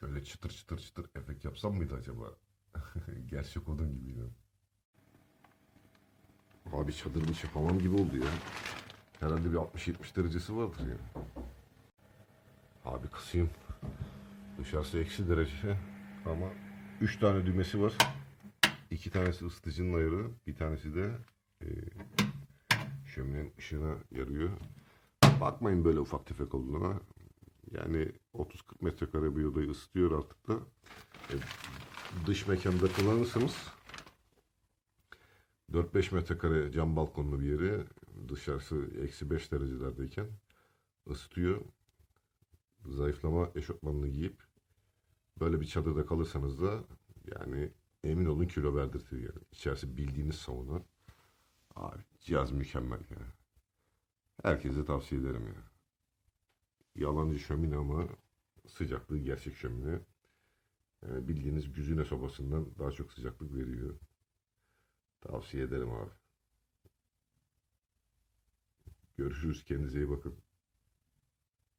Şöyle çıtır çıtır çıtır efekt yapsam mıydı acaba? Gerçek odun gibiydi. Abi çadırın içi hamam gibi oldu ya. Herhalde bir 60-70 derecesi vardır yani. Abi kısayım. Dışarısı eksi derece ama 3 tane düğmesi var. 2 tanesi ısıtıcının ayarı, bir tanesi de e, şöminenin ışığına yarıyor. Bakmayın böyle ufak tefek olduğuna. Yani 30-40 metrekare bir odayı ısıtıyor artık da. E, Dış mekanda kullanırsanız 4-5 metrekare cam balkonlu bir yeri dışarısı eksi 5 derecelerdeyken ısıtıyor. Zayıflama eşofmanını giyip böyle bir çadırda kalırsanız da yani emin olun kilo verdirtir yani. İçerisi bildiğiniz sauna. Abi cihaz mükemmel ya. Herkese tavsiye ederim ya. Yalancı şömine ama sıcaklığı gerçek şömine. Yani bildiğiniz güzine sobasından daha çok sıcaklık veriyor. Tavsiye ederim abi. Görüşürüz. Kendinize iyi bakın.